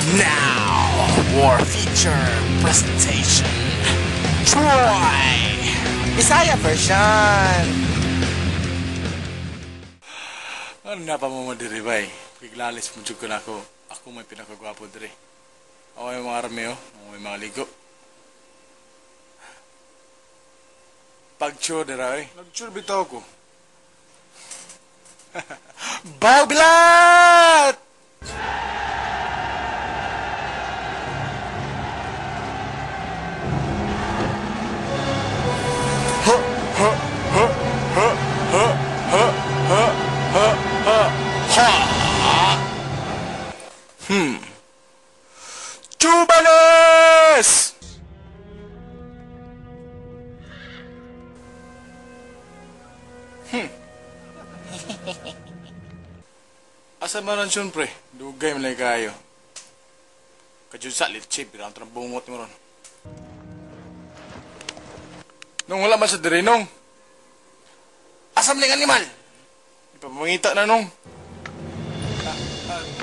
Now, our feature presentation, Troy! Bisaya version! Ano na pa mo madiri ba eh? Piglalis mo dyan ko na ako. Ako may pinakagwapo diri. Ako may mga armeo, ako may mga ligo. Pag-chur dira eh. Nag-chur bitaw ko. Bagbilat! Chubanes! Asa man ron siyon, pre? Dugay man lang kayo. Kadyon sa litchip, birang ito ng bungot mo ron. Nung wala man sa dirinong. Asam lang animal! Ipapamangita na nung.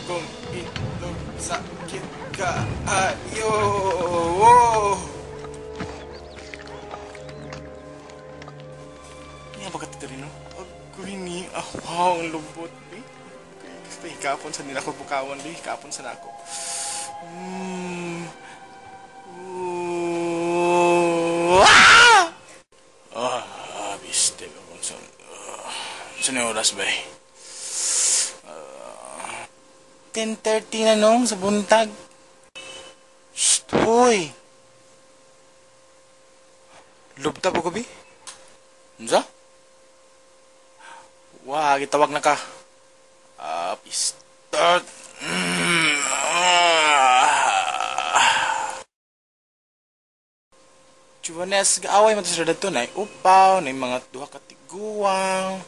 Kung itlog sakit ka, ayo! Yan ba ka dirinong? Ako hini, wow, ang lubot, eh. Basta hikapon sa nila ko bukawan, eh. Hikapon sa nako. Biste ba kung saan? Saan yung oras ba eh? 10:30 na nung sa buntag. Shhh! Hoy! Lubta po ko, bi? Ano? Wah, gitawag na ka. Start. Chubanes, gaaway mo ito sa dato na upaw, na mga duha katiguang.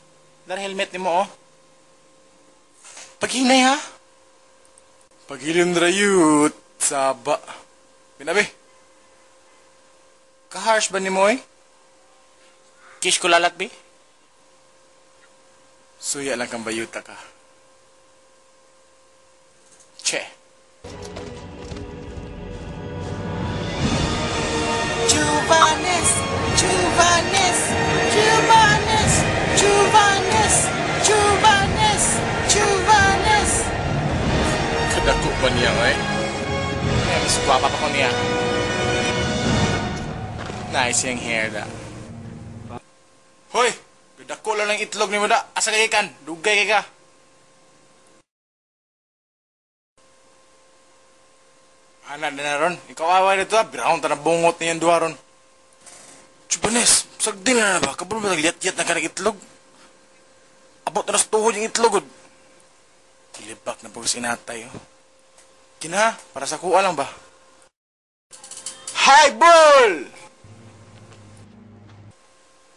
Dari helmet ni mo, oh. Paghinay, ha? Paghilim drayut. Saba. Pinabi. Kaharsh ba ni mo, eh? Kish ko lalat, bi? Suya lang kang bayuta ka. Che. Chubanes! Chubanes! Chubanes! Chubanes! Chubanes! Chubanes! Kadako ba niya, eh? Mas guwapa pa ko niya. Nice yung hair da. Hoy! Kadako lang ng itlog ni mo da. Asa kay kan? Dugay kay ka. Ana na ron. Ikaw away na ito ha. Birahon ta na bungot niyan duha ron. Chubanes, sagdil na ba? Kabalo ba nagliyat-yat na ka ng itlog? Abot na sa tuhod yung itlog. Kilibak na pag sinatay. Oh. Kina, para sa kuha lang ba? Hi, bull!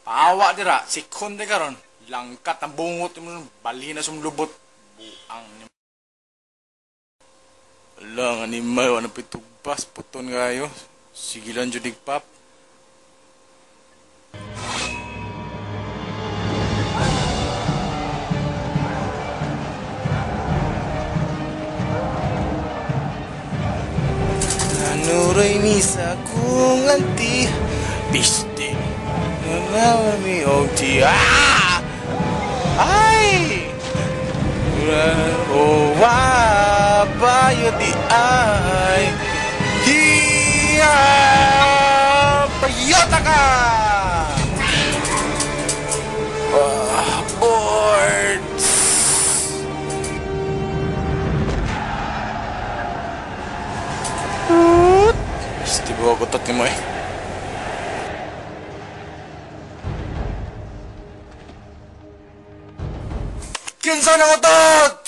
Paawa dira, sekunde ka ron. Langkat ang bungot mo nun. Bali na sumlubot. Buang niya. Wala, animal. Ano pitugpas? Puton kayo. Sigilan judig pap. Nanuray ni sa kung anti. Piste. Nanawa mi ogti. Ah! Ay! Oh, bayo di ay. Hiya! Payota ka! Boards! Piste ba ako tat ni mo eh? Kinsa na utot!